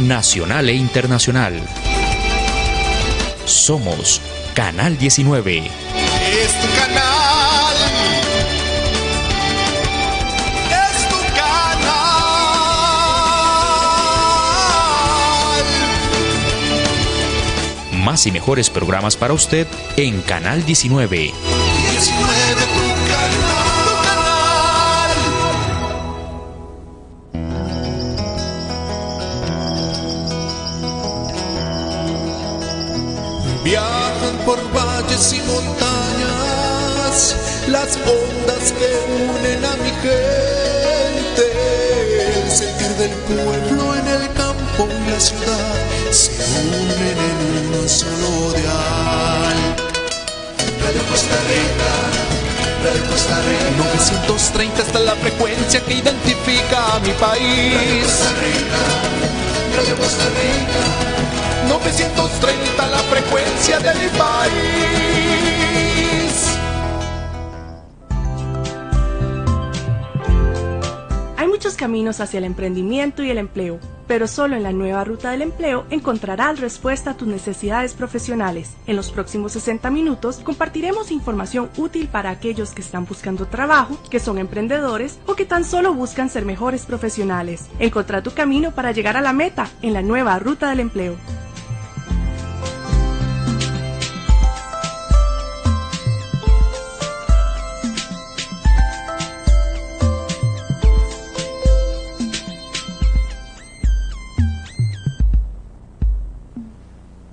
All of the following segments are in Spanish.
nacional e internacional. Somos Canal 19. Es tu canal. Es tu canal. Más y mejores programas para usted en Canal 19. 19 tu canal. Viajan por valles y montañas las ondas que unen a mi gente. El sentir del pueblo en el campo y la ciudad se unen en uno solo dial. Radio Costa Rica, Radio Costa Rica. 930 está la frecuencia que identifica a mi país. Radio Costa Rica, Radio Costa Rica. 930 la frecuencia de mi país. Hay muchos caminos hacia el emprendimiento y el empleo, pero solo en la nueva ruta del empleo encontrarás respuesta a tus necesidades profesionales. En los próximos 60 minutos compartiremos información útil para aquellos que están buscando trabajo, que son emprendedores o que tan solo buscan ser mejores profesionales. Encontrá tu camino para llegar a la meta en la nueva ruta del empleo.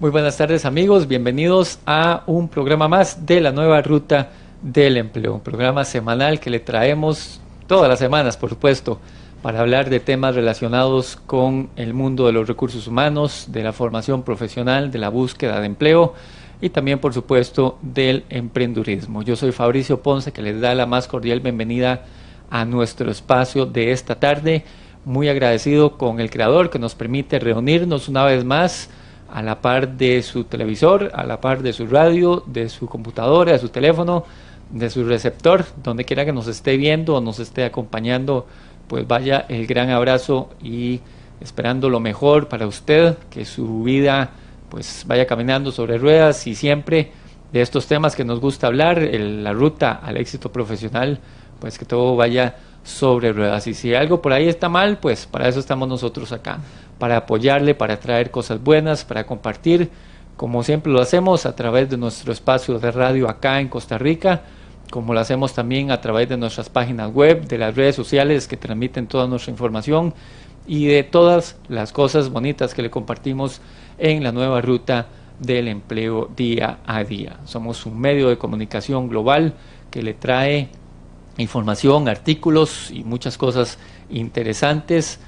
Muy buenas tardes amigos, bienvenidos a un programa más de la nueva ruta del empleo, un programa semanal que le traemos todas las semanas, por supuesto, para hablar de temas relacionados con el mundo de los recursos humanos, de la formación profesional, de la búsqueda de empleo y también, por supuesto, del emprendurismo. Yo soy Fabricio Ponce, que les da la más cordial bienvenida a nuestro espacio de esta tarde, muy agradecido con el creador que nos permite reunirnos una vez más a la par de su televisor, a la par de su radio, de su computadora, de su teléfono, de su receptor, donde quiera que nos esté viendo o nos esté acompañando, pues vaya el gran abrazo y esperando lo mejor para usted, que su vida pues vaya caminando sobre ruedas y siempre de estos temas que nos gusta hablar, la ruta al éxito profesional, pues que todo vaya sobre ruedas. Y si algo por ahí está mal, pues para eso estamos nosotros acá, para apoyarle, para traer cosas buenas, para compartir, como siempre lo hacemos a través de nuestro espacio de radio acá en Costa Rica, como lo hacemos también a través de nuestras páginas web, de las redes sociales que transmiten toda nuestra información y de todas las cosas bonitas que le compartimos en la nueva ruta del empleo día a día. Somos un medio de comunicación global que le trae información, artículos y muchas cosas interesantes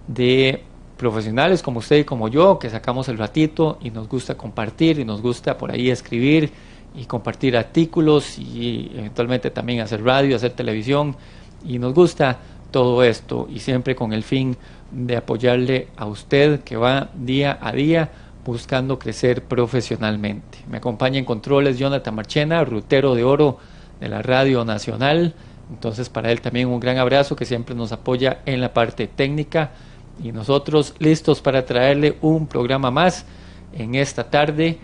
de profesionales como usted y como yo, que sacamos el ratito y nos gusta compartir y nos gusta por ahí escribir y compartir artículos y eventualmente también hacer radio, hacer televisión, y nos gusta todo esto y siempre con el fin de apoyarle a usted que va día a día buscando crecer profesionalmente. Me acompaña en controles Jonathan Marchena, rutero de oro de la Radio Nacional. Entonces para él también un gran abrazo, que siempre nos apoya en la parte técnica, y nosotros listos para traerle un programa más en esta tarde,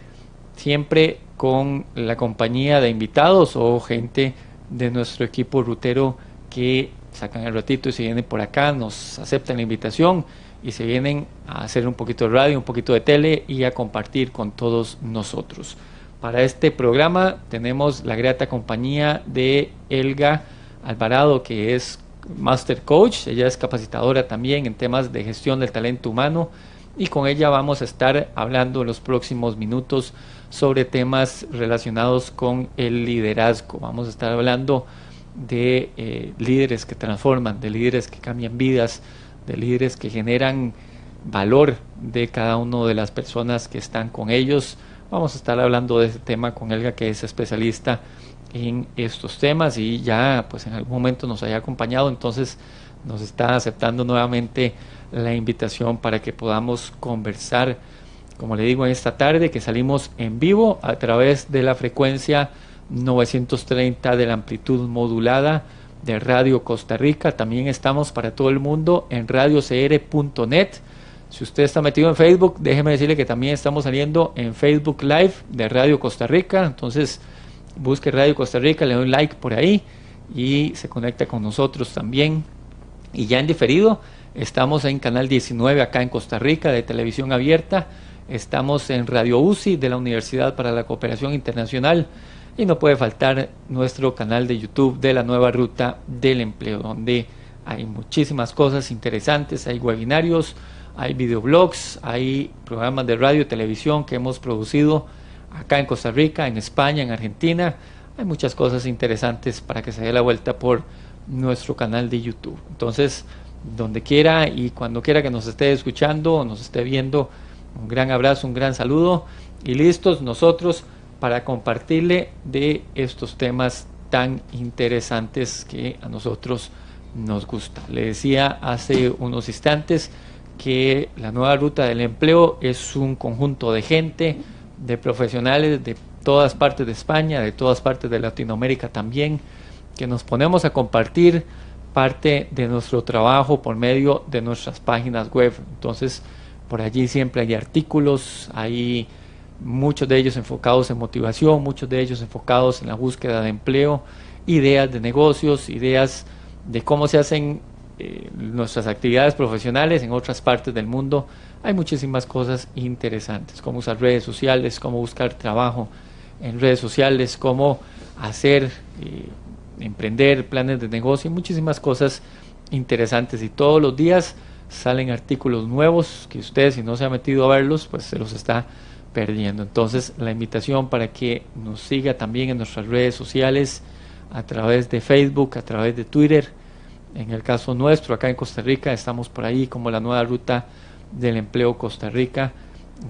siempre con la compañía de invitados o gente de nuestro equipo rutero que sacan el ratito y se vienen por acá, nos aceptan la invitación y se vienen a hacer un poquito de radio, un poquito de tele y a compartir con todos nosotros. Para este programa tenemos la grata compañía de Elga Alvarado, que es Master Coach. Ella es capacitadora también en temas de gestión del talento humano, y con ella vamos a estar hablando en los próximos minutos sobre temas relacionados con el liderazgo. Vamos a estar hablando de líderes que transforman, de líderes que cambian vidas, de líderes que generan valor de cada una de las personas que están con ellos. Vamos a estar hablando de este tema con Elga, que es especialista en estos temas y ya pues en algún momento nos haya acompañado, entonces nos está aceptando nuevamente la invitación para que podamos conversar, como le digo, en esta tarde, que salimos en vivo a través de la frecuencia 930 de la amplitud modulada de Radio Costa Rica. También estamos para todo el mundo en radiocr.net. Si usted está metido en Facebook, déjeme decirle que también estamos saliendo en Facebook Live de Radio Costa Rica. Entonces busque Radio Costa Rica, le doy un like por ahí y se conecta con nosotros también. Y ya en diferido, estamos en Canal 19 acá en Costa Rica de televisión abierta. Estamos en Radio UCI de la Universidad para la Cooperación Internacional. Y no puede faltar nuestro canal de YouTube de la Nueva Ruta del Empleo, donde hay muchísimas cosas interesantes, hay webinarios, hay videoblogs, hay programas de radio y televisión que hemos producido acá en Costa Rica, en España, en Argentina. Hay muchas cosas interesantes para que se dé la vuelta por nuestro canal de YouTube. Entonces, donde quiera y cuando quiera que nos esté escuchando o nos esté viendo, un gran abrazo, un gran saludo y listos nosotros para compartirle de estos temas tan interesantes que a nosotros nos gusta. Le decía hace unos instantes que la Nueva Ruta del Empleo es un conjunto de gente, de profesionales de todas partes de España, de todas partes de Latinoamérica también, que nos ponemos a compartir parte de nuestro trabajo por medio de nuestras páginas web. Entonces, por allí siempre hay artículos, hay muchos de ellos enfocados en motivación, muchos de ellos enfocados en la búsqueda de empleo, ideas de negocios, ideas de cómo se hacen nuestras actividades profesionales en otras partes del mundo. Hay muchísimas cosas interesantes, cómo usar redes sociales, cómo buscar trabajo en redes sociales, cómo hacer, emprender planes de negocio, muchísimas cosas interesantes, y todos los días salen artículos nuevos que usted, si no se ha metido a verlos, pues se los está perdiendo. Entonces, la invitación para que nos siga también en nuestras redes sociales, a través de Facebook, a través de Twitter. En el caso nuestro, acá en Costa Rica, estamos por ahí como la Nueva Ruta del Empleo Costa Rica.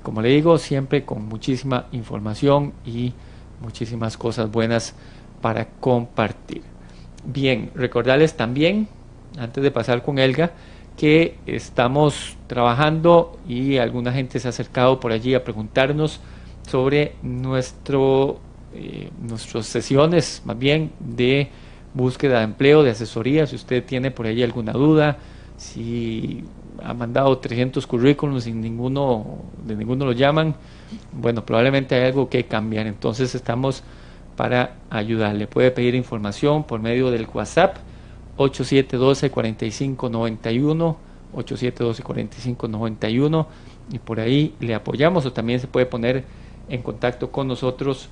Como le digo, siempre con muchísima información y muchísimas cosas buenas para compartir. Bien, recordarles también, antes de pasar con Elga, que estamos trabajando y alguna gente se ha acercado por allí a preguntarnos sobre nuestras sesiones, más bien, de búsqueda de empleo, de asesoría. Si usted tiene por ahí alguna duda, si ha mandado 300 currículums y de ninguno lo llaman, bueno, probablemente hay algo que cambiar. Entonces estamos para ayudarle. Puede pedir información por medio del WhatsApp 8712-4591, 8712-4591, y por ahí le apoyamos, o también se puede poner en contacto con nosotros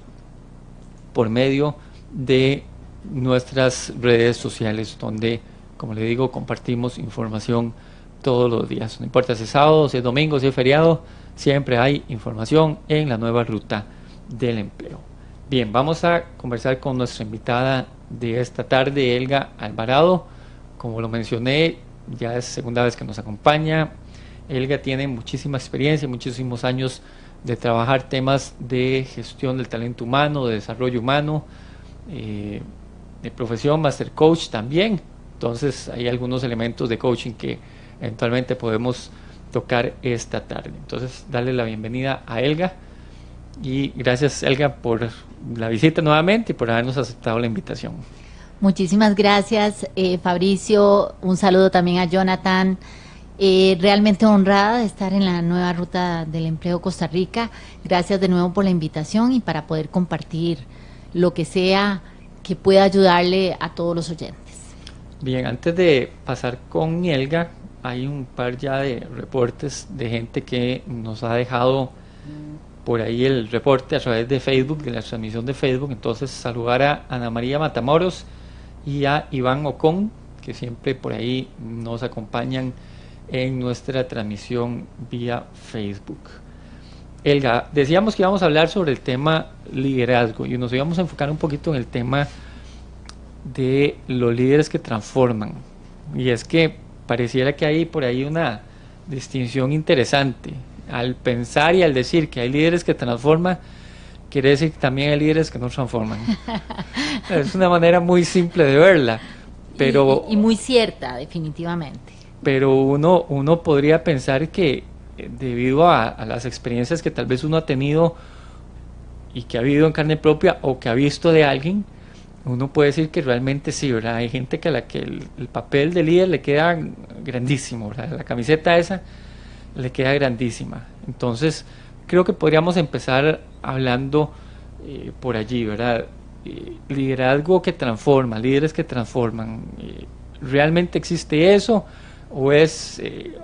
por medio de nuestras redes sociales, donde, como le digo, compartimos información todos los días. No importa si es sábado, si es domingo, si es feriado, siempre hay información en la Nueva Ruta del Empleo. Bien, vamos a conversar con nuestra invitada de esta tarde, Elga Alvarado. Como lo mencioné, ya es segunda vez que nos acompaña. Elga tiene muchísima experiencia, muchísimos años de trabajar temas de gestión del talento humano, de desarrollo humano, de profesión, Master Coach también. Entonces hay algunos elementos de coaching que eventualmente podemos tocar esta tarde. Entonces, darle la bienvenida a Elga. Y gracias, Elga, por la visita nuevamente y por habernos aceptado la invitación. Muchísimas gracias, Fabricio. Un saludo también a Jonathan. Realmente honrada de estar en la Nueva Ruta del Empleo Costa Rica. Gracias de nuevo por la invitación y para poder compartir lo que sea que pueda ayudarle a todos los oyentes. Bien, antes de pasar con Elga, hay un par ya de reportes de gente que nos ha dejado por ahí el reporte a través de Facebook, de la transmisión de Facebook. Entonces, saludar a Ana María Matamoros y a Iván Ocon, que siempre por ahí nos acompañan en nuestra transmisión vía Facebook. Elga, decíamos que íbamos a hablar sobre el tema liderazgo y nos íbamos a enfocar un poquito en el tema de los líderes que transforman. Y es que pareciera que hay por ahí una distinción interesante. Al pensar y al decir que hay líderes que transforman, quiere decir que también hay líderes que no transforman. Es una manera muy simple de verla, pero y muy cierta, definitivamente. Pero uno podría pensar que debido a las experiencias que tal vez uno ha tenido y que ha vivido en carne propia o que ha visto de alguien, uno puede decir que realmente sí, ¿verdad? Hay gente que a la que el papel de líder le queda grandísimo, ¿verdad? La camiseta esa le queda grandísima. Entonces, creo que podríamos empezar hablando por allí, ¿verdad? Liderazgo que transforma, líderes que transforman. ¿Realmente existe eso o es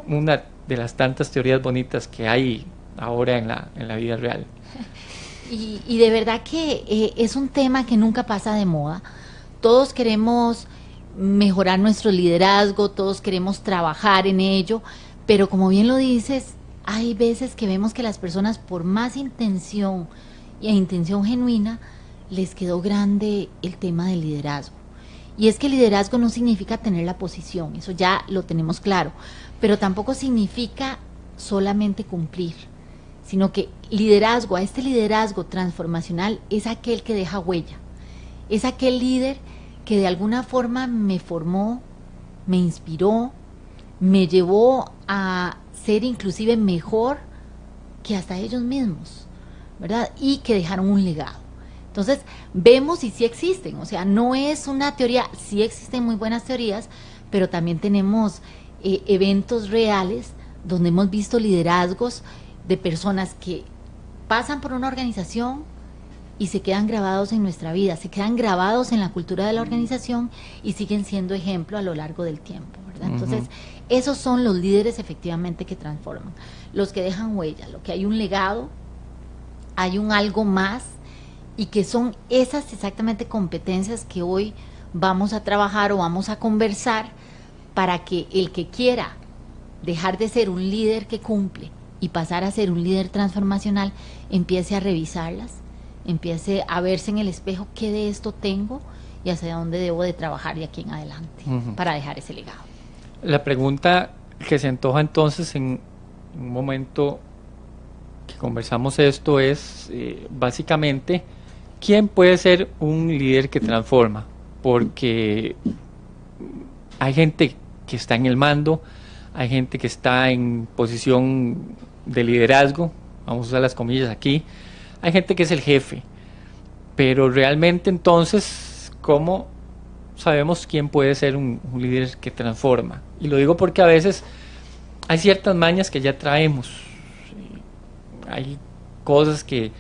una de las tantas teorías bonitas que hay ahora en la vida real? Y de verdad que es un tema que nunca pasa de moda. Todos queremos mejorar nuestro liderazgo, todos queremos trabajar en ello, pero como bien lo dices, hay veces que vemos que las personas, por más intención e intención genuina, les quedó grande el tema del liderazgo. Y es que liderazgo no significa tener la posición, eso ya lo tenemos claro, pero tampoco significa solamente cumplir, sino que liderazgo, a este liderazgo transformacional, es aquel que deja huella, es aquel líder que de alguna forma me formó, me inspiró, me llevó a ser inclusive mejor que hasta ellos mismos, ¿verdad? Y que dejaron un legado. Entonces, vemos y sí existen, o sea, no es una teoría, sí existen muy buenas teorías, pero también tenemos eventos reales donde hemos visto liderazgos de personas que pasan por una organización y se quedan grabados en nuestra vida, se quedan grabados en la cultura de la organización y siguen siendo ejemplo a lo largo del tiempo, ¿verdad? Entonces, esos son los líderes efectivamente que transforman, los que dejan huella, lo que hay un legado, hay un algo más, y que son esas exactamente competencias que hoy vamos a trabajar o vamos a conversar para que el que quiera dejar de ser un líder que cumple y pasar a ser un líder transformacional, empiece a revisarlas, empiece a verse en el espejo qué de esto tengo y hacia dónde debo de trabajar de aquí en adelante para dejar ese legado. La pregunta que se antoja entonces en un momento que conversamos esto es básicamente, ¿quién puede ser un líder que transforma? Porque hay gente que está en el mando, hay gente que está en posición de liderazgo, vamos a usar las comillas aquí, hay gente que es el jefe, pero realmente entonces, ¿cómo sabemos quién puede ser un líder que transforma? Y lo digo porque a veces hay ciertas mañas que ya traemos, hay cosas que,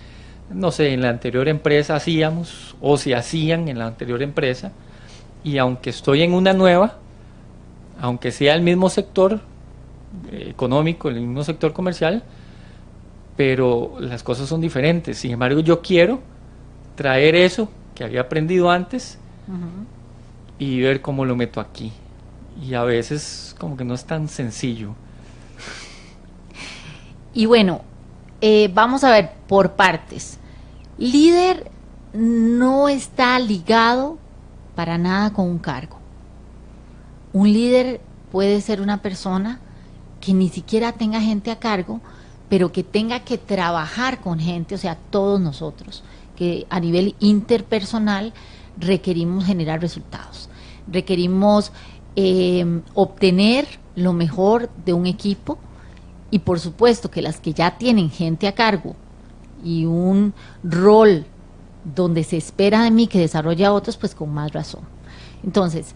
no sé, en la anterior empresa hacíamos o se hacían en la anterior empresa, y aunque estoy en una nueva, aunque sea el mismo sector económico, el mismo sector comercial, pero las cosas son diferentes. Sin embargo, yo quiero traer eso que había aprendido antes y ver cómo lo meto aquí. Y a veces como que no es tan sencillo. Y bueno, vamos a ver por partes. Líder no está ligado para nada con un cargo. Un líder puede ser una persona que ni siquiera tenga gente a cargo, pero que tenga que trabajar con gente, o sea, todos nosotros, que a nivel interpersonal requerimos generar resultados, requerimos obtener lo mejor de un equipo, y por supuesto que las que ya tienen gente a cargo y un rol donde se espera de mí que desarrolle a otros, pues con más razón. Entonces,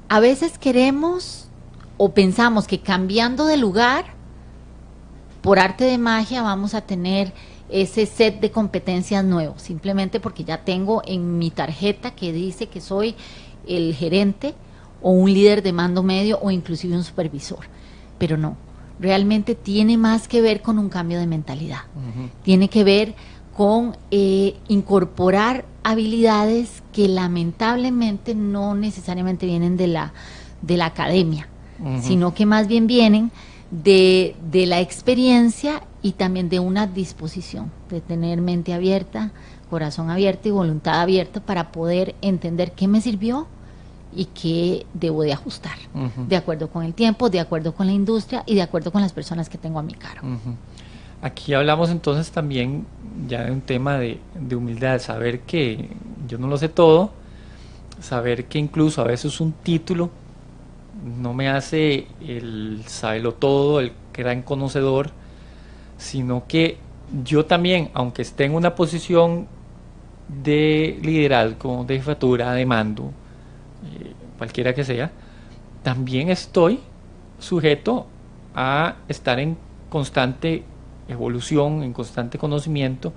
a veces queremos o pensamos que cambiando de lugar, por arte de magia vamos a tener ese set de competencias nuevo, simplemente porque ya tengo en mi tarjeta que dice que soy el gerente o un líder de mando medio o inclusive un supervisor. Pero no, realmente tiene más que ver con un cambio de mentalidad. Tiene que ver con incorporar habilidades que lamentablemente no necesariamente vienen de la academia, sino que más bien vienen de la experiencia y también de una disposición, de tener mente abierta, corazón abierto y voluntad abierta para poder entender qué me sirvió y qué debo de ajustar, de acuerdo con el tiempo, de acuerdo con la industria y de acuerdo con las personas que tengo a mi cargo. Aquí hablamos entonces también ya de un tema de humildad, saber que yo no lo sé todo, saber que incluso a veces un título no me hace el saberlo todo, el gran conocedor, sino que yo también, aunque esté en una posición de liderazgo, de jefatura, de mando, cualquiera que sea, también estoy sujeto a estar en constante evolución, en constante conocimiento,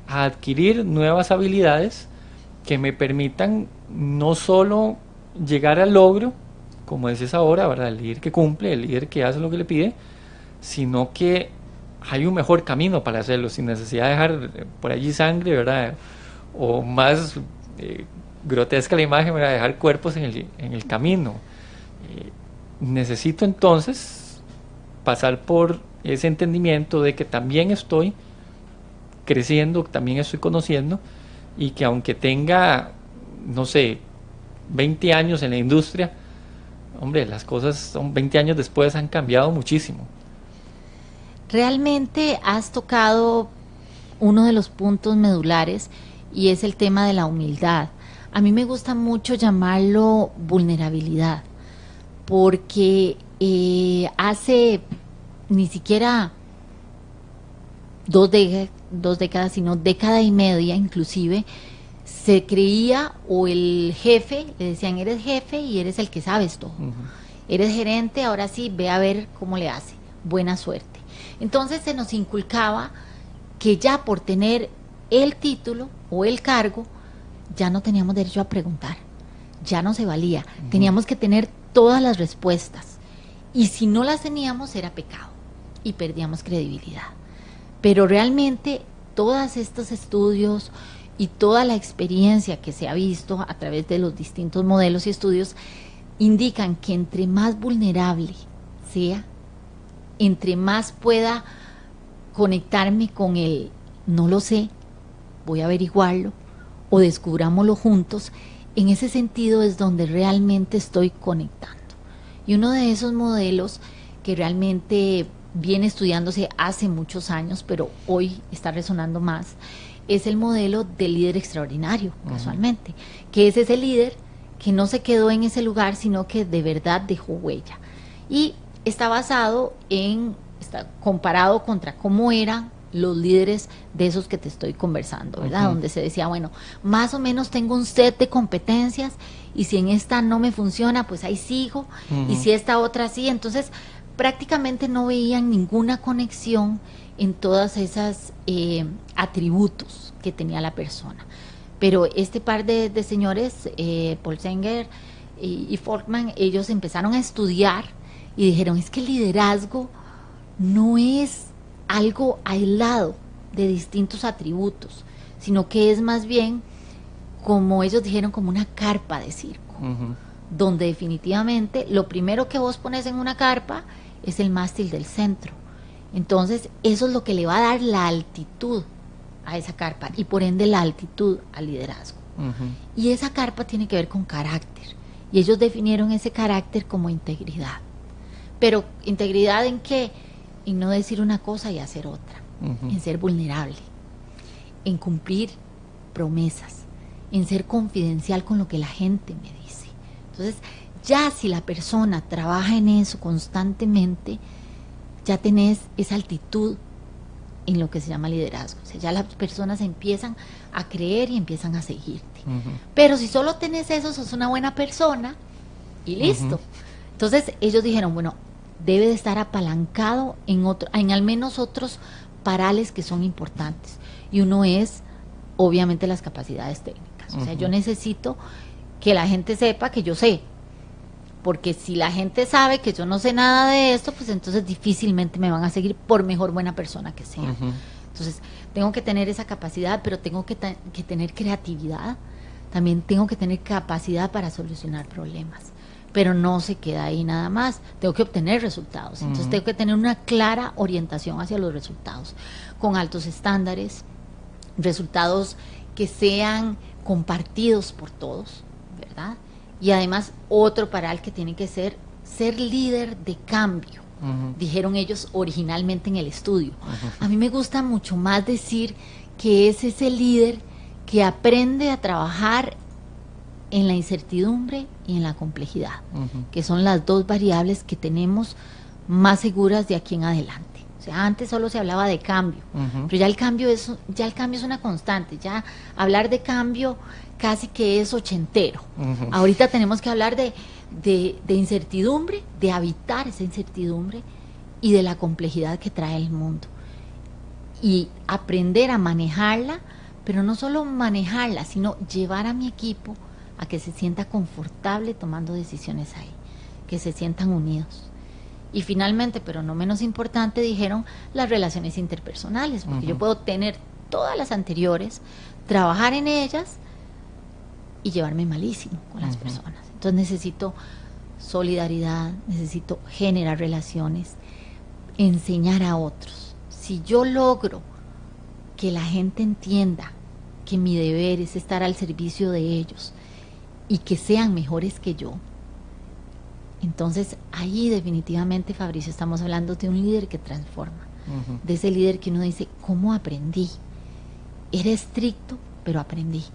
a adquirir nuevas habilidades que me permitan no solo llegar al logro, como decías ahora, ¿verdad? El líder que cumple, el líder que hace lo que le pide, sino que hay un mejor camino para hacerlo, sin necesidad de dejar por allí sangre, ¿verdad? O más grotesca la imagen, ¿verdad? Dejar cuerpos en el camino. Necesito entonces pasar por ese entendimiento de que también estoy creciendo, también estoy conociendo, y que aunque tenga, no sé, 20 años en la industria, hombre, las cosas 20 años después han cambiado muchísimo. Realmente has tocado uno de los puntos medulares y es el tema de la humildad. A mí me gusta mucho llamarlo vulnerabilidad, porque hace ni siquiera dos décadas, sino década y media inclusive, se creía, o el jefe, le decían, eres jefe y eres el que sabes todo. Eres gerente, ahora sí, ve a ver cómo le hace. Buena suerte. Entonces se nos inculcaba que ya por tener el título o el cargo, ya no teníamos derecho a preguntar. Ya no se valía. Teníamos que tener todas las respuestas. Y si no las teníamos, era pecado. Y perdíamos credibilidad. Pero realmente todos estos estudios y toda la experiencia que se ha visto a través de los distintos modelos y estudios indican que entre más vulnerable sea, entre más pueda conectarme con el no lo sé, voy a averiguarlo o descubrámoslo juntos, en ese sentido es donde realmente estoy conectando. Y uno de esos modelos que realmente viene estudiándose hace muchos años, pero hoy está resonando más, es el modelo del líder extraordinario, casualmente, que es ese líder que no se quedó en ese lugar, sino que de verdad dejó huella. Y está basado está comparado contra cómo eran los líderes de esos que te estoy conversando, ¿verdad? Donde se decía, bueno, más o menos tengo un set de competencias y si en esta no me funciona, pues ahí sigo, y si esta otra sí, entonces prácticamente no veían ninguna conexión en todas esas atributos que tenía la persona. Pero este par de señores, Paul Singer y Folkman, ellos empezaron a estudiar y dijeron, es que el liderazgo no es algo aislado de distintos atributos, sino que es más bien, como ellos dijeron, como una carpa de circo, donde definitivamente lo primero que vos pones en una carpa es el mástil del centro. Entonces eso es lo que le va a dar la altitud a esa carpa y por ende la altitud al liderazgo. Y esa carpa tiene que ver con carácter, y ellos definieron ese carácter como integridad. Pero integridad ¿en qué? En no decir una cosa y hacer otra, en ser vulnerable, en cumplir promesas, en ser confidencial con lo que la gente me dice. Entonces ya si la persona trabaja en eso constantemente, ya tenés esa altitud en lo que se llama liderazgo. O sea, ya las personas empiezan a creer y empiezan a seguirte. Pero si solo tenés eso, sos una buena persona y listo. Entonces ellos dijeron, bueno, debe de estar apalancado en al menos otros parales que son importantes. Y uno es, obviamente, las capacidades técnicas. O sea, yo necesito que la gente sepa que yo sé. Porque si la gente sabe que yo no sé nada de esto, pues entonces difícilmente me van a seguir por mejor buena persona que sea. Entonces tengo que tener esa capacidad, pero tengo que tener creatividad. También tengo que tener capacidad para solucionar problemas. Pero no se queda ahí nada más. Tengo que obtener resultados. Entonces tengo que tener una clara orientación hacia los resultados, con altos estándares, resultados que sean compartidos por todos, ¿verdad? Y además otro paral que tiene que ser líder de cambio, dijeron ellos originalmente en el estudio. A mí me gusta mucho más decir que es ese líder que aprende a trabajar en la incertidumbre y en la complejidad, que son las dos variables que tenemos más seguras de aquí en adelante. O sea, antes solo se hablaba de cambio, pero ya el cambio es una constante. Ya hablar de cambio casi que es ochentero. Ahorita tenemos que hablar de incertidumbre, de habitar esa incertidumbre y de la complejidad que trae el mundo. Y aprender a manejarla, pero no solo manejarla, sino llevar a mi equipo a que se sienta confortable tomando decisiones ahí, que se sientan unidos. Y finalmente, pero no menos importante, dijeron las relaciones interpersonales, porque yo puedo tener todas las anteriores, trabajar en ellas y llevarme malísimo con las personas. Entonces necesito solidaridad, necesito generar relaciones, enseñar a otros. Si yo logro que la gente entienda que mi deber es estar al servicio de ellos y que sean mejores que yo, entonces ahí definitivamente, Fabricio, estamos hablando de un líder que transforma, de ese líder que uno dice, ¿cómo aprendí? Era estricto, pero aprendí.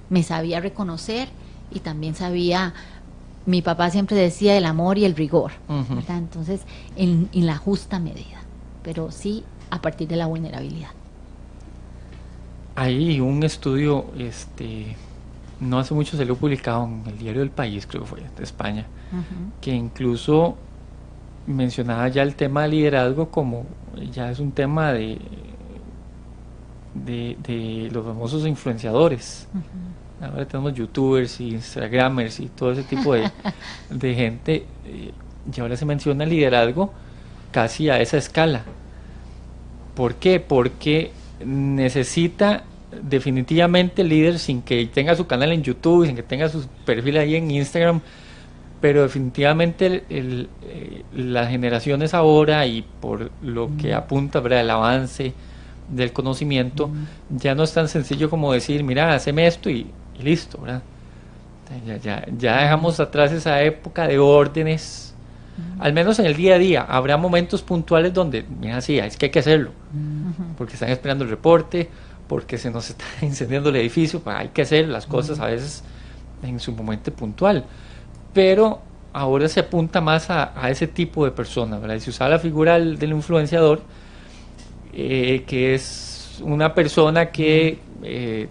Me sabía reconocer y también sabía, mi papá siempre decía, el amor y el rigor, ¿verdad? Entonces, en la justa medida, pero sí a partir de la vulnerabilidad. Hay un estudio, no hace mucho salió publicado en el diario El País, creo que fue, de España, que incluso mencionaba ya el tema del liderazgo como ya es un tema de los famosos influenciadores. Ahora tenemos youtubers y instagramers y todo ese tipo de gente, y ahora se menciona el liderazgo casi a esa escala. ¿Por qué? Porque necesita definitivamente el líder, sin que tenga su canal en YouTube, sin que tenga su perfil ahí en Instagram, pero definitivamente las generaciones ahora, y por lo que apunta, ¿verdad?, el avance del conocimiento, ya no es tan sencillo como decir, mira, haceme esto y listo, ¿verdad? Ya dejamos atrás esa época de órdenes, al menos en el día a día. Habrá momentos puntuales donde, mira, sí, es que hay que hacerlo, porque están esperando el reporte, porque se nos está incendiando el edificio, hay que hacer las cosas a veces en su momento puntual, pero ahora se apunta más a ese tipo de persona, ¿verdad? Y se usa la figura del influenciador, que es una persona que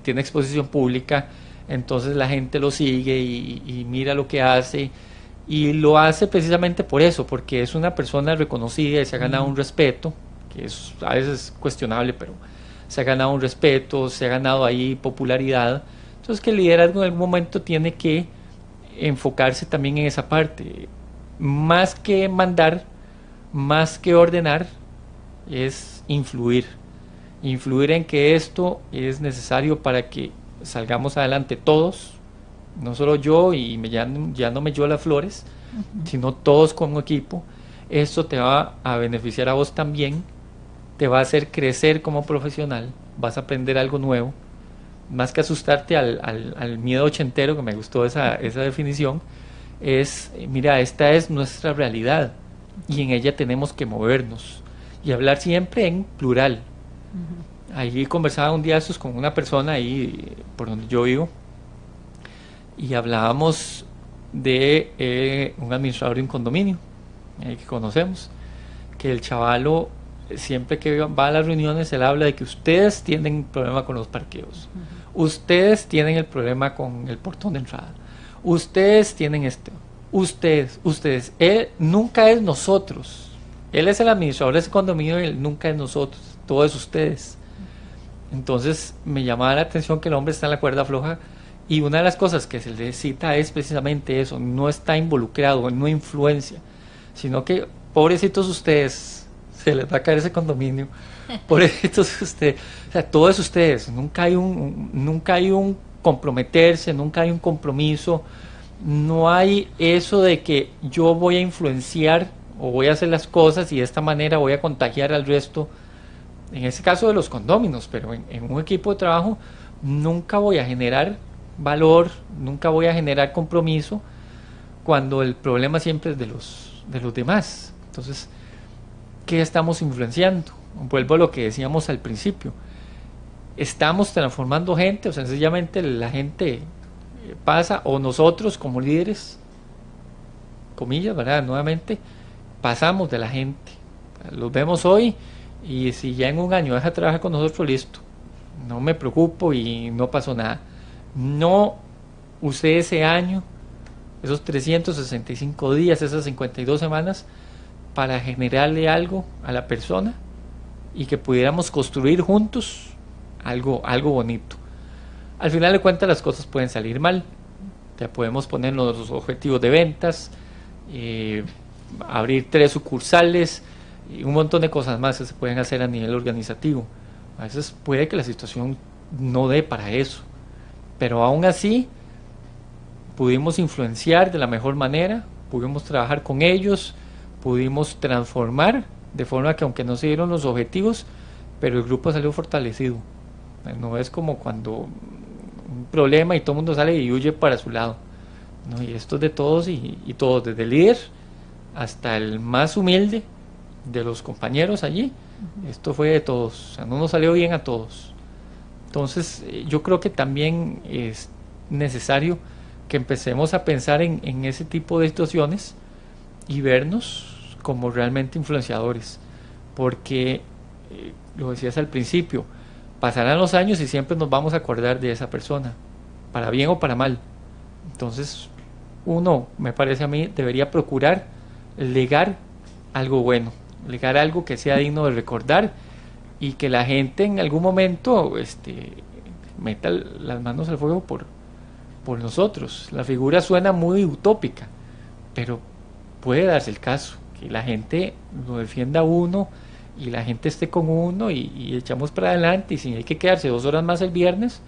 tiene exposición pública, entonces la gente lo sigue y mira lo que hace, y lo hace precisamente por eso, porque es una persona reconocida y se ha ganado un respeto, que es a veces cuestionable, pero se ha ganado un respeto, se ha ganado ahí popularidad. Entonces que el liderazgo en algún momento tiene que enfocarse también en esa parte, más que mandar, más que ordenar, es influir en que esto es necesario para que salgamos adelante todos, no solo yo y ya no me yo las flores, sino todos como equipo. Esto te va a beneficiar a vos también, te va a hacer crecer como profesional, vas a aprender algo nuevo, más que asustarte al miedo ochentero, que me gustó esa definición, es, mira, esta es nuestra realidad y en ella tenemos que movernos y hablar siempre en plural. Ahí conversaba un día estos con una persona ahí por donde yo vivo y hablábamos de un administrador de un condominio que conocemos, que el chavalo siempre que va a las reuniones él habla de que ustedes tienen problema con los parqueos, ustedes tienen el problema con el portón de entrada, ustedes tienen ustedes, él nunca es nosotros, él es el administrador de ese condominio y él nunca es nosotros, todo es ustedes. Entonces me llamaba la atención que el hombre está en la cuerda floja, y una de las cosas que se le cita es precisamente eso, no está involucrado, no influencia, sino que pobrecitos ustedes, se les va a caer ese condominio, pobrecitos ustedes, o sea, todo es ustedes, nunca hay un comprometerse, nunca hay un compromiso, no hay eso de que yo voy a influenciar o voy a hacer las cosas y de esta manera voy a contagiar al resto. En ese caso de los condóminos, pero en un equipo de trabajo nunca voy a generar valor, nunca voy a generar compromiso, cuando el problema siempre es de los demás. Entonces, ¿qué estamos influenciando? Vuelvo a lo que decíamos al principio. ¿Estamos transformando gente o sencillamente la gente pasa, o nosotros como líderes, comillas, ¿verdad?, nuevamente, pasamos de la gente? Los vemos hoy y si ya en un año deja de trabajar con nosotros, listo, no me preocupo y no pasó nada. No usé ese año, esos 365 días, esas 52 semanas para generarle algo a la persona y que pudiéramos construir juntos algo bonito. Al final de cuentas las cosas pueden salir mal, ya podemos ponernos los objetivos de ventas, abrir 3 sucursales y un montón de cosas más que se pueden hacer a nivel organizativo. A veces puede que la situación no dé para eso, pero aún así pudimos influenciar de la mejor manera, pudimos trabajar con ellos, pudimos transformar de forma que aunque no se dieron los objetivos, pero el grupo salió fortalecido. No es como cuando un problema y todo el mundo sale y huye para su lado, ¿no? Y esto es de todos y todos, desde el líder hasta el más humilde de los compañeros allí. Esto fue de todos, o sea, no nos salió bien a todos. Entonces yo creo que también es necesario que empecemos a pensar en ese tipo de situaciones y vernos como realmente influenciadores, porque lo decías al principio, pasarán los años y siempre nos vamos a acordar de esa persona, para bien o para mal. Entonces uno, me parece a mí, debería procurar legar algo bueno, legar algo que sea digno de recordar y que la gente en algún momento meta las manos al fuego por nosotros. La figura suena muy utópica, pero puede darse el caso que la gente lo defienda a uno y la gente esté con uno y echamos para adelante, y si hay que quedarse 2 horas más el viernes,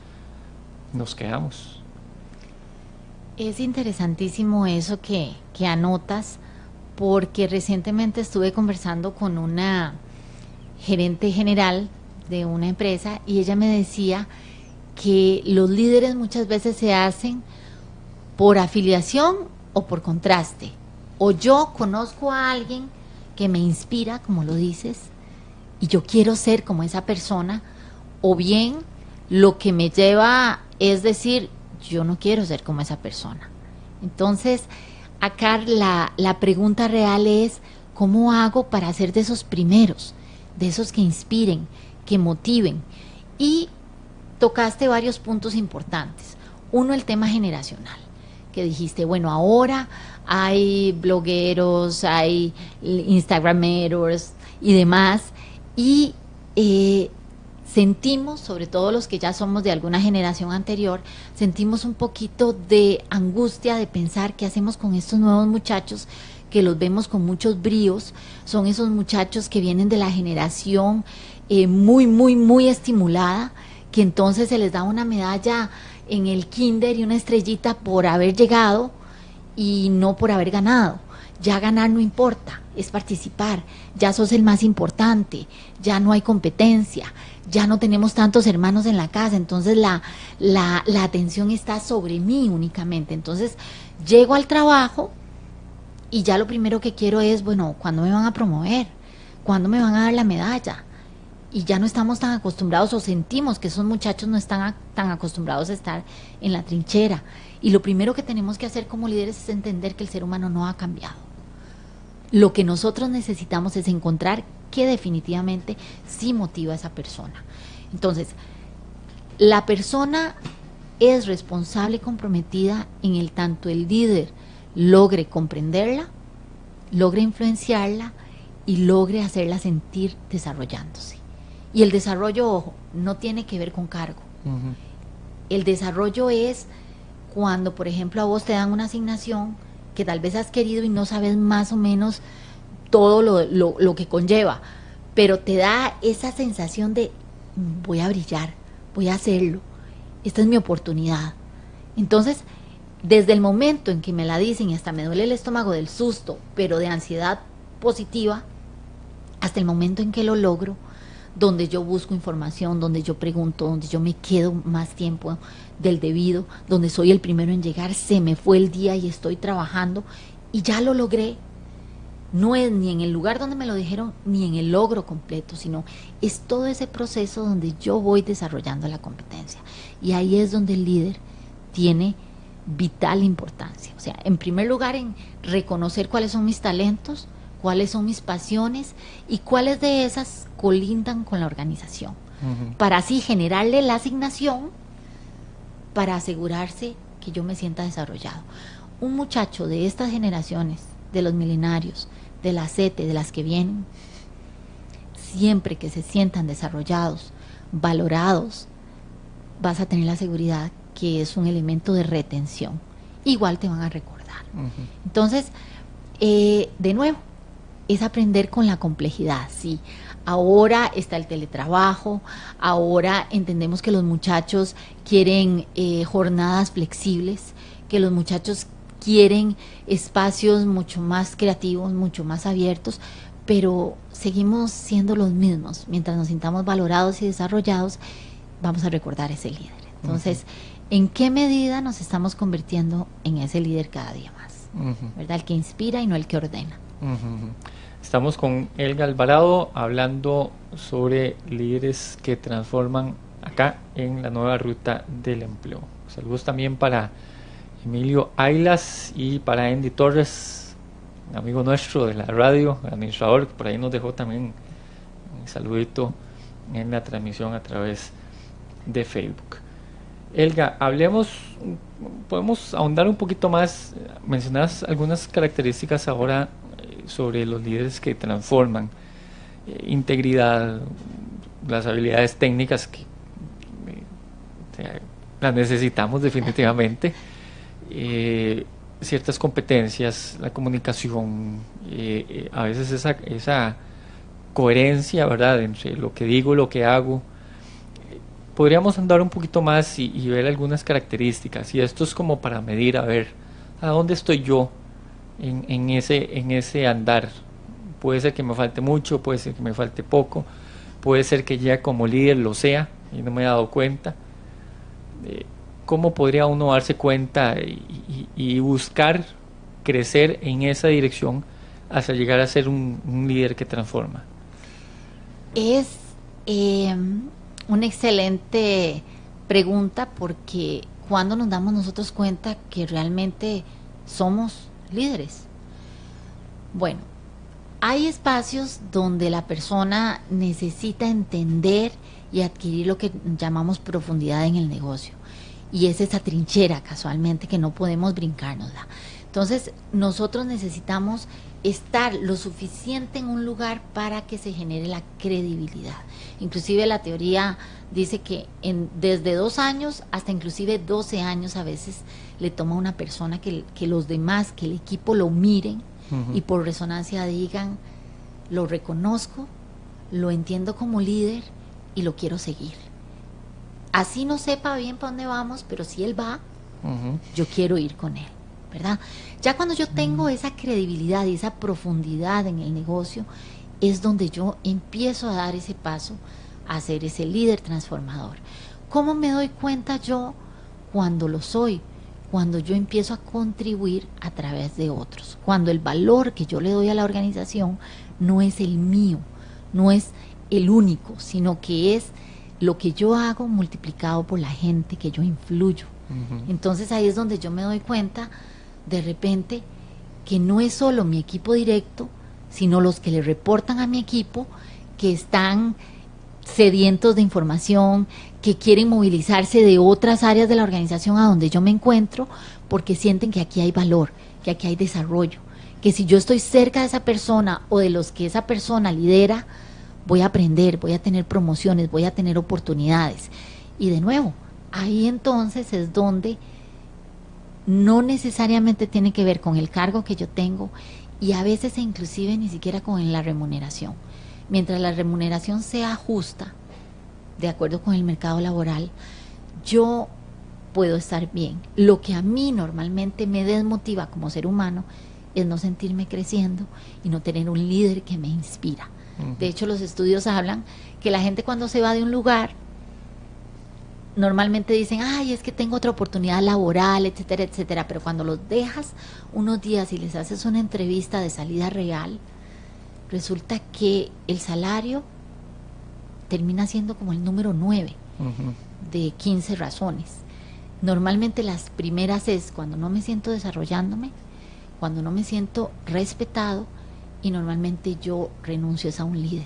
nos quedamos. Es interesantísimo eso que anotas, porque recientemente estuve conversando con una gerente general de una empresa y ella me decía que los líderes muchas veces se hacen por afiliación o por contraste. O yo conozco a alguien que me inspira, como lo dices, y yo quiero ser como esa persona, o bien lo que me lleva es decir, yo no quiero ser como esa persona. Entonces, acá la pregunta real es, ¿cómo hago para ser de esos primeros, de esos que inspiren, que motiven? Y tocaste varios puntos importantes. Uno, el tema generacional, que dijiste, bueno, ahora hay blogueros, hay instagrameros y demás, y sentimos, sobre todo los que ya somos de alguna generación anterior, sentimos un poquito de angustia de pensar qué hacemos con estos nuevos muchachos que los vemos con muchos bríos. Son esos muchachos que vienen de la generación muy estimulada, que entonces se les da una medalla en el kinder y una estrellita por haber llegado y no por haber ganado. Ya ganar no importa, es participar, ya sos el más importante, ya no hay competencia, ya no tenemos tantos hermanos en la casa, entonces la atención está sobre mí únicamente. Entonces llego al trabajo y ya lo primero que quiero es, bueno, ¿cuándo me van a promover? ¿Cuándo me van a dar la medalla? Y ya no estamos tan acostumbrados, o sentimos que esos muchachos no están tan acostumbrados a estar en la trinchera. Y lo primero que tenemos que hacer como líderes es entender que el ser humano no ha cambiado. Lo que nosotros necesitamos es encontrar qué definitivamente sí motiva a esa persona. Entonces, la persona es responsable y comprometida en el tanto el líder logre comprenderla, logre influenciarla y logre hacerla sentir desarrollándose. Y el desarrollo, ojo, no tiene que ver con cargo. Uh-huh. El desarrollo es cuando, por ejemplo, a vos te dan una asignación que tal vez has querido y no sabes más o menos todo lo que conlleva, pero te da esa sensación de voy a brillar, voy a hacerlo, esta es mi oportunidad. Entonces, desde el momento en que me la dicen y hasta me duele el estómago del susto, pero de ansiedad positiva, hasta el momento en que lo logro, donde yo busco información, donde yo pregunto, donde yo me quedo más tiempo del debido, donde soy el primero en llegar, se me fue el día y estoy trabajando y ya lo logré. No es ni en el lugar donde me lo dijeron, ni en el logro completo, sino es todo ese proceso donde yo voy desarrollando la competencia. Y ahí es donde el líder tiene vital importancia. O sea, en primer lugar, en reconocer cuáles son mis talentos, cuáles son mis pasiones y cuáles de esas colindan con la organización, uh-huh, para así generarle la asignación para asegurarse que yo me sienta desarrollado. Un muchacho de estas generaciones, de los milenarios, de las 7, de las que vienen, siempre que se sientan desarrollados, valorados, vas a tener la seguridad que es un elemento de retención. Igual te van a recordar. Entonces, de nuevo, es aprender con la complejidad, sí. Ahora está el teletrabajo, ahora entendemos que los muchachos quieren jornadas flexibles, que los muchachos quieren espacios mucho más creativos, mucho más abiertos, pero seguimos siendo los mismos. Mientras nos sintamos valorados y desarrollados, vamos a recordar ese líder. Entonces, ¿en qué medida nos estamos convirtiendo en ese líder cada día más? ¿Verdad? El que inspira y no el que ordena. Estamos con Elga Alvarado hablando sobre líderes que transforman acá en la nueva ruta del empleo. Saludos también para Emilio Ailas y para Andy Torres, amigo nuestro de la radio, administrador, que por ahí nos dejó también un saludito en la transmisión a través de Facebook. Elga, podemos ahondar un poquito más. Mencionas algunas características ahora sobre los líderes que transforman, integridad, las habilidades técnicas que las necesitamos definitivamente, ciertas competencias, la comunicación, a veces esa coherencia, ¿verdad?, entre lo que digo y lo que hago. Podríamos andar un poquito más y ver algunas características, y esto es como para medir, a ver, ¿a dónde estoy yo en ese andar? Puede ser que me falte mucho, puede ser que me falte poco, puede ser que ya como líder lo sea y no me he dado cuenta. ¿Cómo podría uno darse cuenta y buscar crecer en esa dirección hasta llegar a ser un líder que transforma? Es una excelente pregunta, porque cuando nos damos nosotros cuenta que realmente somos líderes. Bueno, hay espacios donde la persona necesita entender y adquirir lo que llamamos profundidad en el negocio, y es esa trinchera casualmente que no podemos brincárnosla. Entonces nosotros necesitamos estar lo suficiente en un lugar para que se genere la credibilidad. Inclusive la teoría dice que desde 2 años hasta inclusive 12 años a veces le toma a una persona que los demás, que el equipo lo miren y por resonancia digan: lo reconozco, lo entiendo como líder y lo quiero seguir. Así no sepa bien para dónde vamos, pero si él va, yo quiero ir con él, ¿verdad? Ya cuando yo tengo esa credibilidad y esa profundidad en el negocio, es donde yo empiezo a dar ese paso a ser ese líder transformador. ¿Cómo me doy cuenta yo cuando lo soy? Cuando yo empiezo a contribuir a través de otros, cuando el valor que yo le doy a la organización no es el mío, no es el único, sino que es lo que yo hago multiplicado por la gente que yo influyo. Entonces ahí es donde yo me doy cuenta de repente que no es solo mi equipo directo, sino los que le reportan a mi equipo, que están sedientos de información, que quieren movilizarse de otras áreas de la organización a donde yo me encuentro, porque sienten que aquí hay valor, que aquí hay desarrollo, que si yo estoy cerca de esa persona o de los que esa persona lidera, voy a aprender, voy a tener promociones, voy a tener oportunidades. Y de nuevo, ahí entonces es donde no necesariamente tiene que ver con el cargo que yo tengo, y a veces inclusive ni siquiera con la remuneración. Mientras la remuneración sea justa, de acuerdo con el mercado laboral, yo puedo estar bien. Lo que a mí normalmente me desmotiva como ser humano es no sentirme creciendo y no tener un líder que me inspira. De hecho, los estudios hablan que la gente cuando se va de un lugar, normalmente dicen: ay, es que tengo otra oportunidad laboral, etcétera, etcétera. Pero cuando los dejas unos días y les haces una entrevista de salida real, resulta que el salario termina siendo como el número 9 de 15 razones. Normalmente las primeras es cuando no me siento desarrollándome, cuando no me siento respetado, y normalmente yo renuncio a un líder,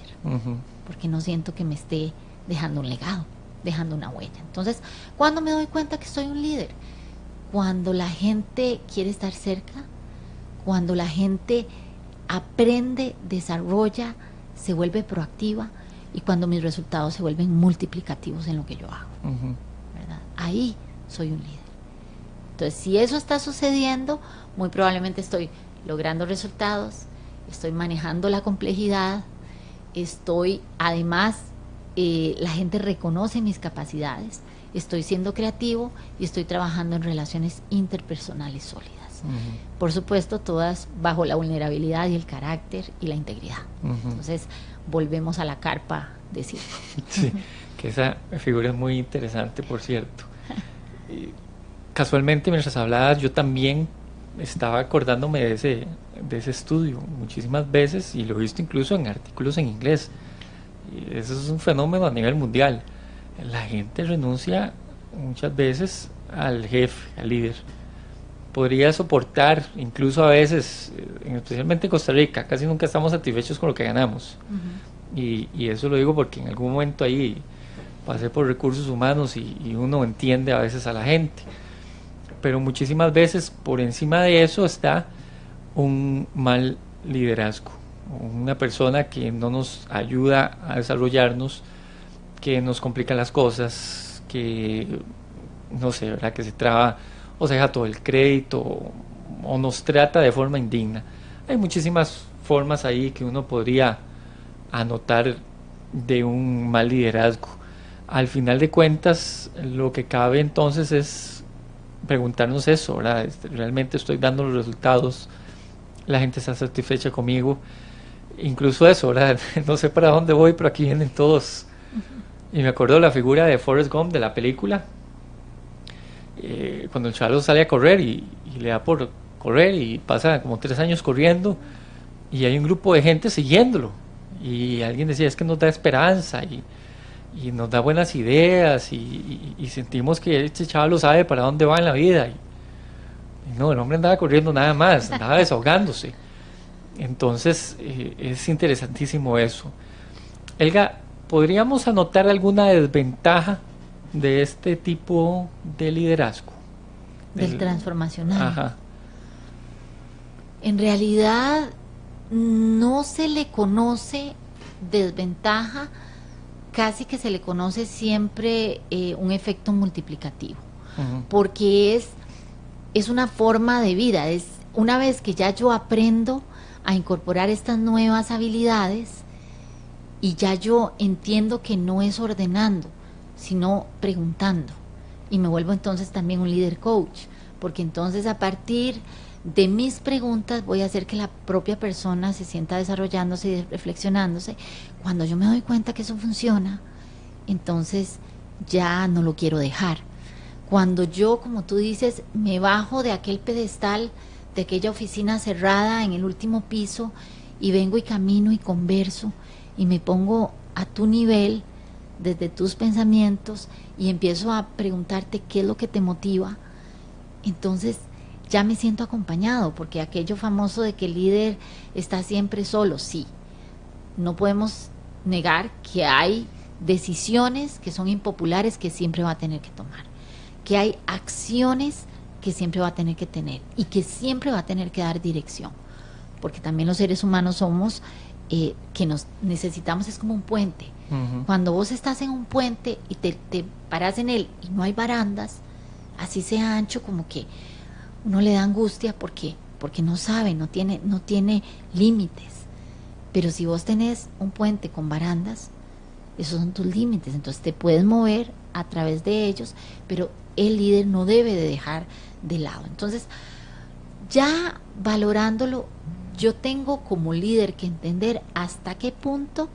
porque no siento que me esté dejando un legado, dejando una huella. Entonces, ¿cuándo me doy cuenta que soy un líder? Cuando la gente quiere estar cerca, cuando la gente aprende, desarrolla, se vuelve proactiva y cuando mis resultados se vuelven multiplicativos en lo que yo hago, ¿verdad? Ahí soy un líder. Entonces, si eso está sucediendo, muy probablemente estoy logrando resultados, estoy manejando la complejidad, estoy, además, la gente reconoce mis capacidades, estoy siendo creativo y estoy trabajando en relaciones interpersonales sólidas. Por supuesto, todas bajo la vulnerabilidad y el carácter y la integridad. Entonces, volvemos a la carpa de circo. Sí, que esa figura es muy interesante, por cierto. Casualmente, mientras hablabas, yo también estaba acordándome de ese estudio muchísimas veces, y lo he visto incluso en artículos en inglés. Y eso es un fenómeno a nivel mundial. La gente renuncia muchas veces al jefe, al líder. Podría soportar, incluso a veces, especialmente en Costa Rica, casi nunca estamos satisfechos con lo que ganamos. Y eso lo digo porque en algún momento ahí pasé por recursos humanos y uno entiende a veces a la gente. Pero muchísimas veces por encima de eso está un mal liderazgo, una persona que no nos ayuda a desarrollarnos, que nos complica las cosas, que no sé, ¿verdad? Que se traba o se deja todo el crédito o nos trata de forma indigna. Hay muchísimas formas ahí que uno podría anotar de un mal liderazgo. Al final de cuentas, lo que cabe entonces es preguntarnos eso, ¿verdad? ¿Realmente estoy dando los resultados? ¿La gente está satisfecha conmigo? Incluso eso, ¿verdad? No sé para dónde voy, pero aquí vienen todos. Y me acuerdo de la figura de Forrest Gump de la película, cuando el chavo sale a correr y le da por correr y pasa como 3 años corriendo y hay un grupo de gente siguiéndolo y alguien decía, es que nos da esperanza y nos da buenas ideas y sentimos que este chaval sabe para dónde va en la vida y no, el hombre andaba corriendo nada más, andaba desahogándose. Entonces es interesantísimo eso. Elga, ¿podríamos anotar alguna desventaja de este tipo de liderazgo? Del transformacional. Ajá. En realidad no se le conoce desventaja, casi que se le conoce siempre un efecto multiplicativo, porque es una forma de vida. Es una vez que ya yo aprendo a incorporar estas nuevas habilidades y ya yo entiendo que no es ordenando, sino preguntando, y me vuelvo entonces también un líder coach, porque entonces a partir de mis preguntas voy a hacer que la propia persona se sienta desarrollándose y reflexionándose. Cuando yo me doy cuenta que eso funciona, entonces ya no lo quiero dejar. Cuando yo, como tú dices, me bajo de aquel pedestal, de aquella oficina cerrada en el último piso, y vengo y camino y converso y me pongo a tu nivel, desde tus pensamientos, y empiezo a preguntarte qué es lo que te motiva, entonces ya me siento acompañado, porque aquello famoso de que el líder está siempre solo, sí, no podemos negar que hay decisiones que son impopulares que siempre va a tener que tomar, que hay acciones que siempre va a tener que tener y que siempre va a tener que dar dirección, porque también los seres humanos somos que nos necesitamos, es como un puente. Cuando vos estás en un puente y te paras en él y no hay barandas, así sea ancho, como que uno le da angustia porque no sabe, no tiene límites. Pero si vos tenés un puente con barandas, esos son tus límites, entonces te puedes mover a través de ellos, pero el líder no debe de dejar de lado. Entonces, ya valorándolo, yo tengo como líder que entender hasta qué punto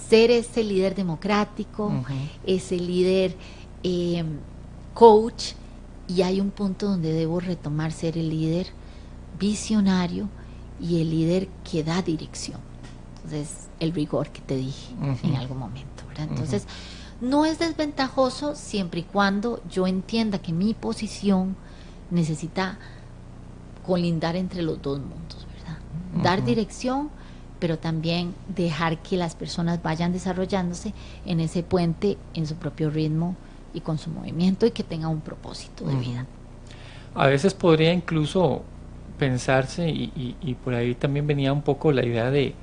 ser ese líder democrático, ese líder coach, y hay un punto donde debo retomar ser el líder visionario y el líder que da dirección. Entonces, el rigor que te dije en algún momento, ¿verdad? Entonces, no es desventajoso siempre y cuando yo entienda que mi posición necesita colindar entre los dos mundos, ¿verdad? Dar dirección, pero también dejar que las personas vayan desarrollándose en ese puente, en su propio ritmo y con su movimiento, y que tenga un propósito de vida. A veces podría incluso pensarse y por ahí también venía un poco la idea de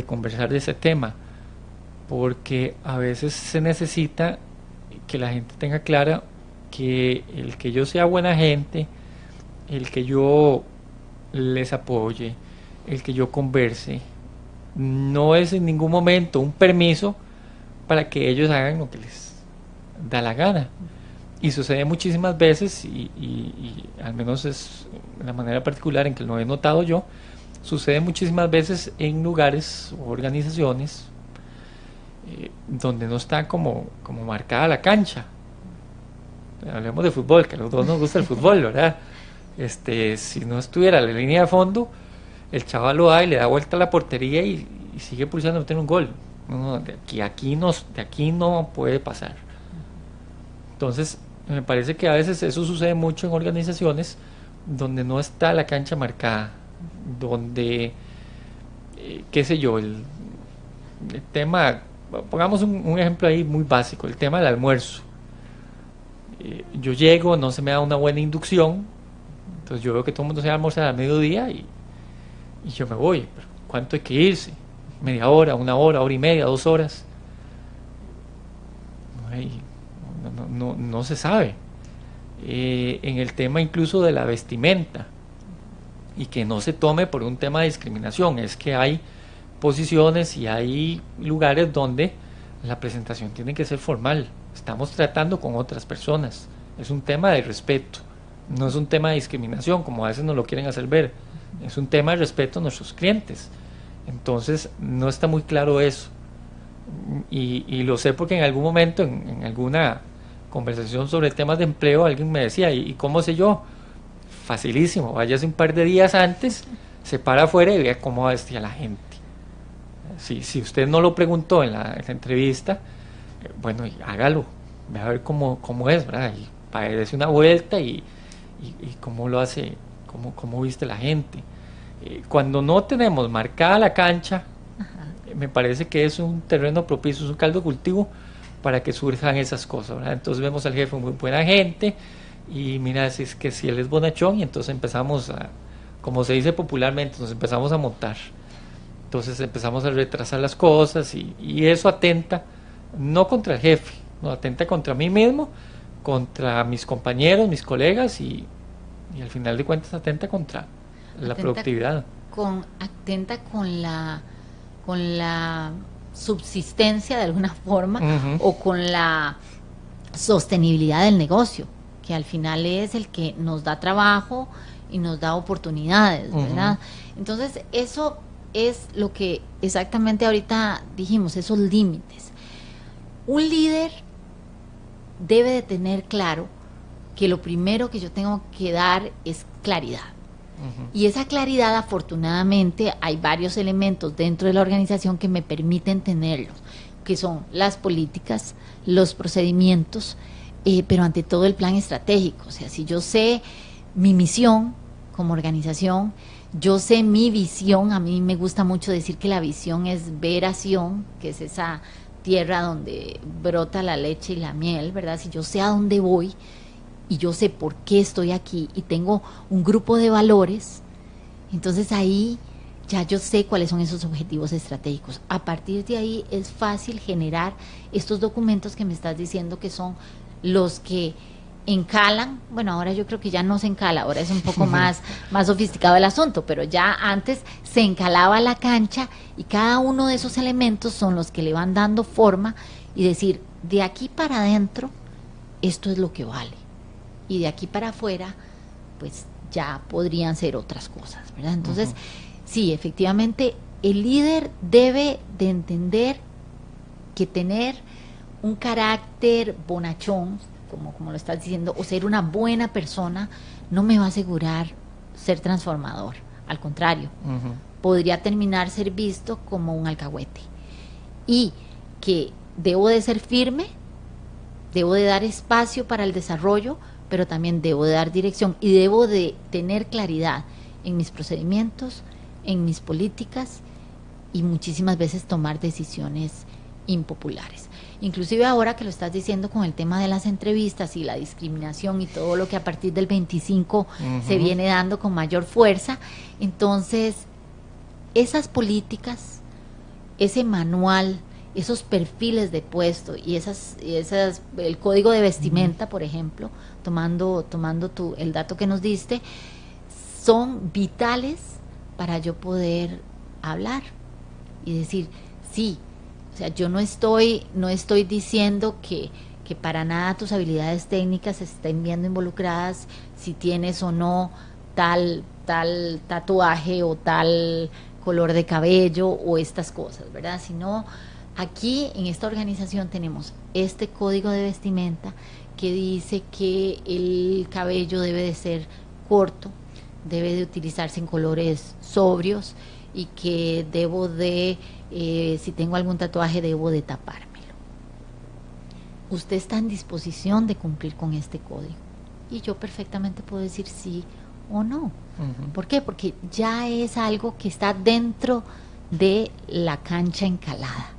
conversar de ese tema, porque a veces se necesita que la gente tenga clara que el que yo sea buena gente, el que yo les apoye, el que yo converse, no es en ningún momento un permiso para que ellos hagan lo que les da la gana. Y sucede muchísimas veces, y al menos es la manera particular en que lo he notado yo, sucede muchísimas veces en lugares o organizaciones donde no está como marcada la cancha. Hablemos de fútbol, que a los dos nos gusta el fútbol, ¿verdad? Si no estuviera la línea de fondo, el chaval lo da y le da vuelta a la portería y sigue pulsando a meter un gol. No, de aquí no puede pasar. Entonces, me parece que a veces eso sucede mucho en organizaciones donde no está la cancha marcada, donde, qué sé yo, el tema, pongamos un ejemplo ahí muy básico, el tema del almuerzo. Yo llego, no se me da una buena inducción, entonces yo veo que todo el mundo se va a almorzar a mediodía y yo me voy. Pero ¿cuánto hay que irse? ¿Media hora, una hora, hora y media, 2 horas? No se sabe. En el tema incluso de la vestimenta, y que no se tome por un tema de discriminación, es que hay posiciones y hay lugares donde la presentación tiene que ser formal. Estamos tratando con otras personas, es un tema de respeto, no es un tema de discriminación como a veces nos lo quieren hacer ver, es un tema de respeto a nuestros clientes. Entonces no está muy claro eso, y lo sé porque en algún momento en alguna conversación sobre temas de empleo alguien me decía, ¿y cómo sé yo? Facilísimo, váyase un par de días antes, se para afuera y vea cómo vestía la gente. Si usted no lo preguntó en la entrevista, bueno, hágalo, ve a ver cómo es, ¿verdad? Y para darse una vuelta y cómo lo hace, cómo viste la gente. Cuando no tenemos marcada la cancha, me parece que es un terreno propicio, es un caldo de cultivo para que surjan esas cosas, ¿verdad? Entonces vemos al jefe muy buena gente y mira, si es que si él es bonachón, y entonces empezamos a, como se dice popularmente, nos empezamos a montar. Entonces empezamos a retrasar las cosas y eso atenta no contra el jefe, no, atenta contra mí mismo, contra mis compañeros, mis colegas y al final de cuentas atenta contra la productividad. Atenta con la subsistencia de alguna forma, o con la sostenibilidad del negocio, que al final es el que nos da trabajo y nos da oportunidades, ¿verdad? Entonces eso es lo que exactamente ahorita dijimos, esos límites. Un líder debe de tener claro que lo primero que yo tengo que dar es claridad. Y esa claridad, afortunadamente, hay varios elementos dentro de la organización que me permiten tenerlos, que son las políticas, los procedimientos, pero ante todo el plan estratégico. O sea, si yo sé mi misión como organización, yo sé mi visión, a mí me gusta mucho decir que la visión es veración, que es esa tierra donde brota la leche y la miel, ¿verdad? Si yo sé a dónde voy y yo sé por qué estoy aquí y tengo un grupo de valores, entonces ahí ya yo sé cuáles son esos objetivos estratégicos. A partir de ahí es fácil generar estos documentos que me estás diciendo que son los que encalan. Bueno, ahora yo creo que ya no se encala, ahora es un poco más sofisticado el asunto, pero ya antes se encalaba la cancha y cada uno de esos elementos son los que le van dando forma y decir, de aquí para adentro esto es lo que vale, y de aquí para afuera pues ya podrían ser otras cosas, ¿verdad? Entonces, sí, efectivamente el líder debe de entender que tener un carácter bonachón, como lo estás diciendo, o ser una buena persona, no me va a asegurar ser transformador. Al contrario, podría terminar ser visto como un alcahuete. Y que debo de ser firme, debo de dar espacio para el desarrollo, pero también debo de dar dirección y debo de tener claridad en mis procedimientos, en mis políticas y muchísimas veces tomar decisiones impopulares. inclusive ahora que lo estás diciendo con el tema de las entrevistas y la discriminación y todo lo que a partir del 25 se viene dando con mayor fuerza. Entonces, esas políticas, ese manual, esos perfiles de puesto y esas el código de vestimenta, por ejemplo, tomando el dato que nos diste, son vitales para yo poder hablar y decir, sí, o sea, yo no estoy diciendo que para nada tus habilidades técnicas se estén viendo involucradas, si tienes o no tal tatuaje o tal color de cabello o estas cosas, ¿verdad? Sino aquí en esta organización tenemos este código de vestimenta que dice que el cabello debe de ser corto, debe de utilizarse en colores sobrios y que debo de, si tengo algún tatuaje, debo de tapármelo. Usted está en disposición de cumplir con este código y yo perfectamente puedo decir sí o no. ¿Por qué? Porque ya es algo que está dentro de la cancha encalada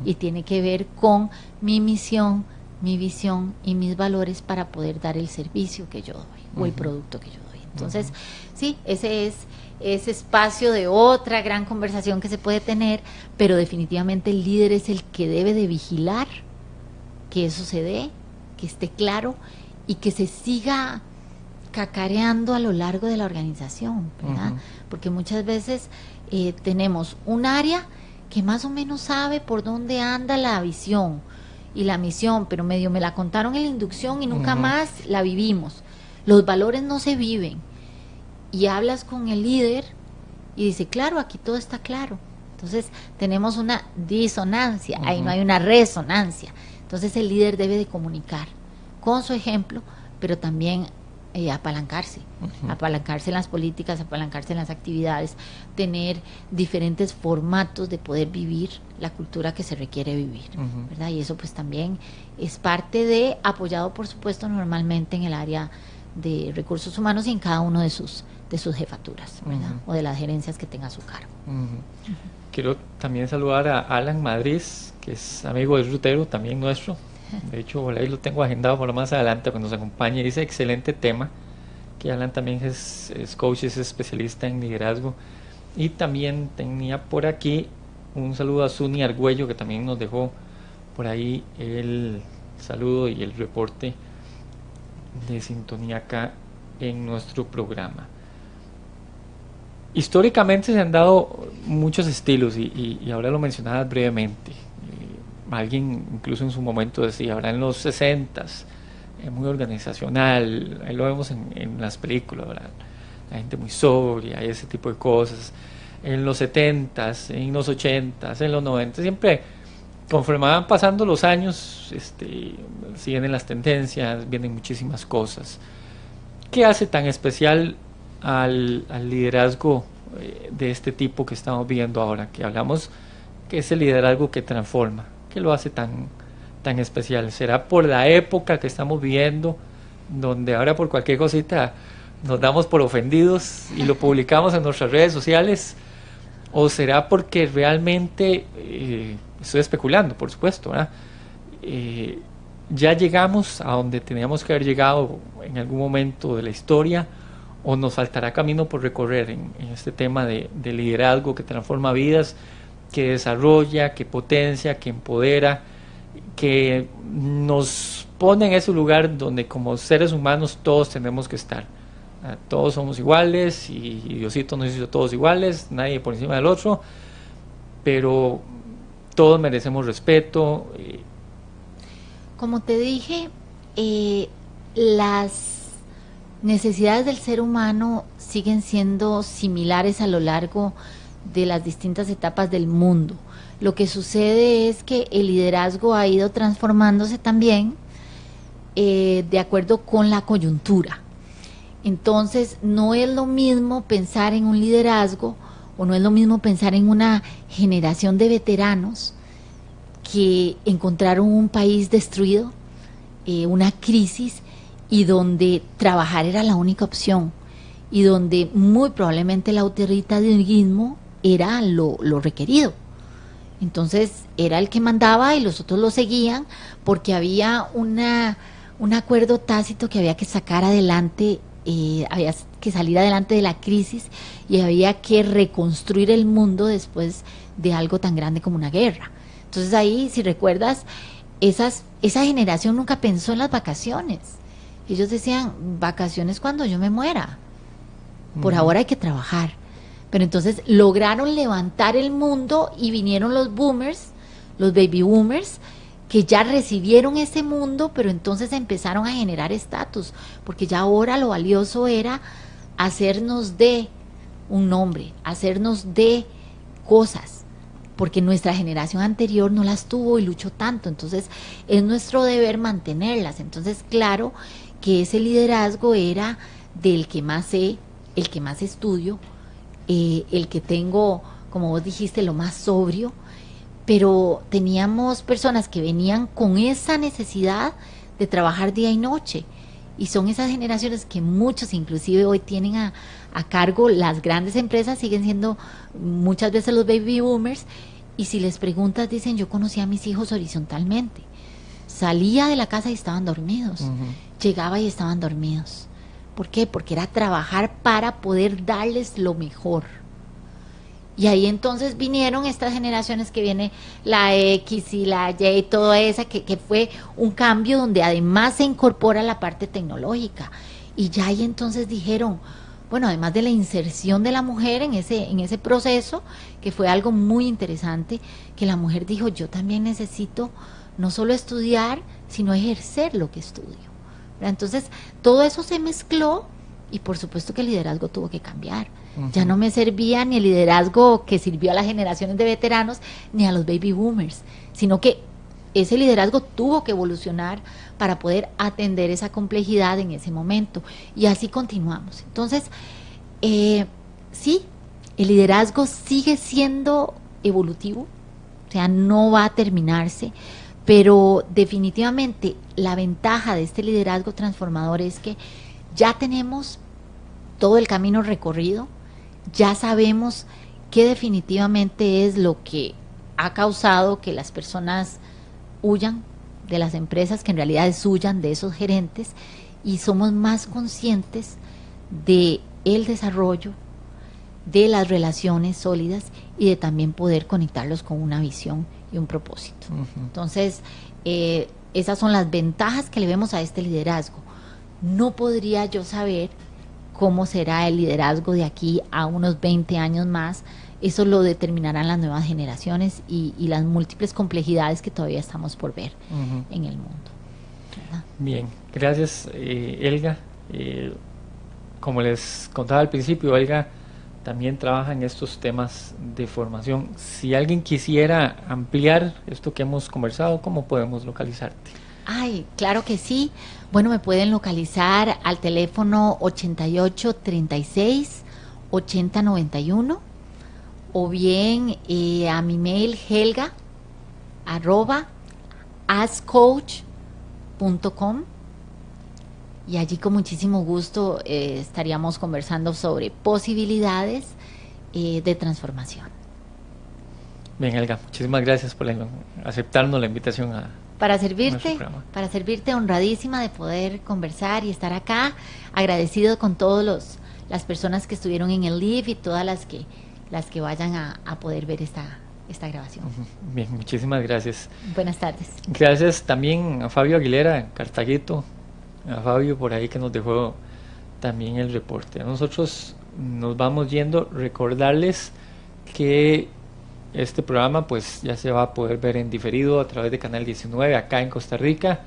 y tiene que ver con mi misión, mi visión y mis valores para poder dar el servicio que yo doy o el producto que yo doy. Entonces, sí, ese es ese espacio de otra gran conversación que se puede tener, pero definitivamente el líder es el que debe de vigilar que eso se dé, que esté claro y que se siga cacareando a lo largo de la organización, ¿verdad? Porque muchas veces tenemos un área que más o menos sabe por dónde anda la visión y la misión, pero medio me la contaron en la inducción y nunca más la vivimos. Los valores no se viven. Y hablas con el líder y dice, claro, aquí todo está claro. Entonces tenemos una disonancia, ahí no hay una resonancia. Entonces el líder debe de comunicar con su ejemplo, pero también apalancarse en las políticas, apalancarse en las actividades, tener diferentes formatos de poder vivir la cultura que se requiere vivir, ¿verdad? Y eso pues también es parte de, apoyado por supuesto normalmente en el área de recursos humanos y en cada uno de sus jefaturas, ¿verdad? O de las gerencias que tenga a su cargo. Quiero también saludar a Alan Madrid, que es amigo del rutero, también nuestro. De hecho, por ahí lo tengo agendado para más adelante cuando nos acompañe. Dice, excelente tema, que Alan también es coach, es especialista en liderazgo. Y también tenía por aquí un saludo a Suni Argüello, que también nos dejó por ahí el saludo y el reporte de sintonía acá en nuestro programa. Históricamente se han dado muchos estilos y ahora lo mencionabas brevemente. Alguien incluso en su momento decía, ahora en los 60s, muy organizacional, ahí lo vemos en las películas, ¿verdad? La gente muy sobria y ese tipo de cosas. En los 70s, en los 80s, en los 90s, siempre conforme van pasando los años, siguen las tendencias, vienen muchísimas cosas. ¿Qué hace tan especial al liderazgo de este tipo que estamos viendo ahora, que hablamos que es el liderazgo que transforma? ¿Qué lo hace tan especial? ¿Será por la época que estamos viviendo, donde ahora por cualquier cosita nos damos por ofendidos y lo publicamos en nuestras redes sociales? ¿O será porque realmente, estoy especulando, por supuesto, ¿verdad? Ya llegamos a donde teníamos que haber llegado en algún momento de la historia, o nos faltará camino por recorrer en este tema de liderazgo que transforma vidas, que desarrolla, que potencia, que empodera, que nos pone en ese lugar donde como seres humanos todos tenemos que estar. Todos somos iguales y Diosito nos hizo todos iguales, nadie por encima del otro, pero todos merecemos respeto. Como te dije, las necesidades del ser humano siguen siendo similares a lo largo de las distintas etapas del mundo. Lo que sucede es que el liderazgo ha ido transformándose también de acuerdo con la coyuntura. Entonces, no es lo mismo pensar en un liderazgo o no es lo mismo pensar en una generación de veteranos que encontraron un país destruido, una crisis, y donde trabajar era la única opción, y donde muy probablemente el autoritarismo era lo requerido. Entonces era el que mandaba y los otros lo seguían porque había un acuerdo tácito que había que sacar adelante, había que salir adelante de la crisis y había que reconstruir el mundo después de algo tan grande como una guerra. Entonces ahí, si recuerdas, esa generación nunca pensó en las vacaciones. Ellos decían, vacaciones cuando yo me muera. Por ahora hay que trabajar. Pero entonces lograron levantar el mundo y vinieron los boomers, los baby boomers, que ya recibieron ese mundo, pero entonces empezaron a generar estatus, porque ya ahora lo valioso era hacernos de un nombre, hacernos de cosas, porque nuestra generación anterior no las tuvo y luchó tanto, entonces es nuestro deber mantenerlas. Entonces, claro que ese liderazgo era del que más sé, el que más estudio, el que tengo, como vos dijiste, lo más sobrio, pero teníamos personas que venían con esa necesidad de trabajar día y noche, y son esas generaciones que muchos inclusive hoy tienen a cargo las grandes empresas, siguen siendo muchas veces los baby boomers, y si les preguntas dicen, yo conocí a mis hijos horizontalmente, salía de la casa y estaban dormidos, llegaba y estaban dormidos. ¿Por qué? Porque era trabajar para poder darles lo mejor. Y ahí entonces vinieron estas generaciones que viene la X y la Y y toda esa, que fue un cambio donde además se incorpora la parte tecnológica. Y ya ahí entonces dijeron, bueno, además de la inserción de la mujer en ese proceso, que fue algo muy interesante, que la mujer dijo, yo también necesito no solo estudiar, sino ejercer lo que estudio. Entonces, todo eso se mezcló y por supuesto que el liderazgo tuvo que cambiar. Ya no me servía ni el liderazgo que sirvió a las generaciones de veteranos ni a los baby boomers, sino que ese liderazgo tuvo que evolucionar para poder atender esa complejidad en ese momento. Y así continuamos. Entonces, sí, el liderazgo sigue siendo evolutivo, o sea, no va a terminarse, pero definitivamente la ventaja de este liderazgo transformador es que ya tenemos todo el camino recorrido, ya sabemos qué definitivamente es lo que ha causado que las personas huyan de las empresas, que en realidad huyan de esos gerentes, y somos más conscientes de el desarrollo, de las relaciones sólidas y de también poder conectarlos con una visión y un propósito. Entonces, esas son las ventajas que le vemos a este liderazgo. No podría yo saber cómo será el liderazgo de aquí a unos 20 años más. Eso lo determinarán las nuevas generaciones y las múltiples complejidades que todavía estamos por ver en el mundo, ¿verdad? Bien, gracias, Elga. Como les contaba al principio, Elga también trabaja en estos temas de formación. Si alguien quisiera ampliar esto que hemos conversado, ¿cómo podemos localizarte? Ay, claro que sí. Bueno, me pueden localizar al teléfono 8836-8091 o bien a mi mail helga@ascoach.com, y allí con muchísimo gusto estaríamos conversando sobre posibilidades de transformación. Bien, Elga, muchísimas gracias por aceptarnos la invitación a Para servirte, honradísima de poder conversar y estar acá, agradecido con todas las personas que estuvieron en el live y todas las que vayan a poder ver esta grabación. Bien, muchísimas gracias. Buenas tardes. Gracias también a Fabio Aguilera, Cartaguito, a Fabio por ahí que nos dejó también el reporte. Nosotros nos vamos yendo, recordarles que este programa pues ya se va a poder ver en diferido a través de Canal 19 acá en Costa Rica,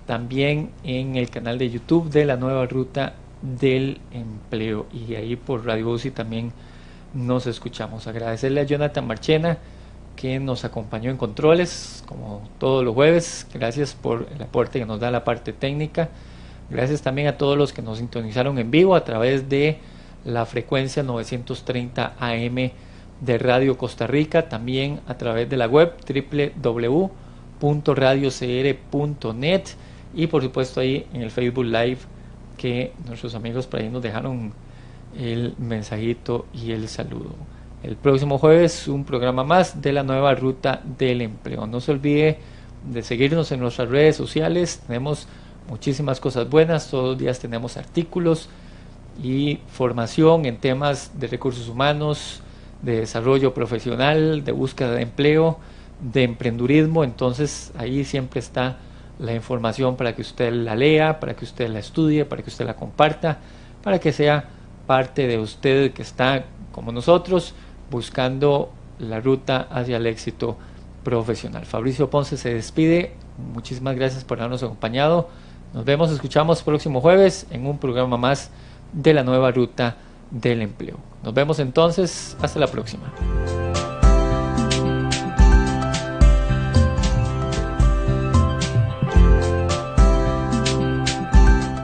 también en el canal de YouTube de la Nueva Ruta del Empleo, y ahí por Radio UCI también nos escuchamos. Agradecerle a Jonathan Marchena que nos acompañó en controles como todos los jueves. Gracias por el aporte que nos da la parte técnica. Gracias también a todos los que nos sintonizaron en vivo a través de la frecuencia 930 AM de Radio Costa Rica, también a través de la web www.radiocr.net, y por supuesto ahí en el Facebook Live, que nuestros amigos por ahí nos dejaron el mensajito y el saludo. el próximo jueves un programa más de la nueva ruta del empleo. No se olvide de seguirnos en nuestras redes sociales, tenemos muchísimas cosas buenas, todos los días tenemos artículos y formación en temas de recursos humanos, de desarrollo profesional, de búsqueda de empleo, de emprendurismo. Entonces ahí siempre está la información para que usted la lea, para que usted la estudie, para que usted la comparta, para que sea parte de usted que está como nosotros buscando la ruta hacia el éxito profesional. Fabricio Ponce se despide, muchísimas gracias por habernos acompañado, nos vemos, escuchamos próximo jueves en un programa más de la nueva ruta del empleo. Nos vemos entonces, hasta la próxima.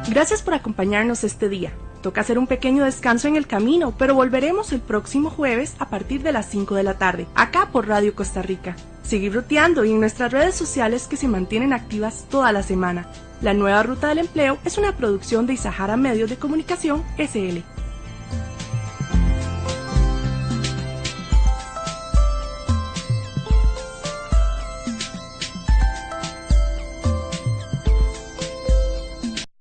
Gracias por acompañarnos este día. Toca hacer un pequeño descanso en el camino, pero volveremos el próximo jueves a partir de las 5 de la tarde, acá por Radio Costa Rica. Seguir ruteando y en nuestras redes sociales que se mantienen activas toda la semana. La nueva ruta del empleo es una producción de Isahara Medios de Comunicación SL.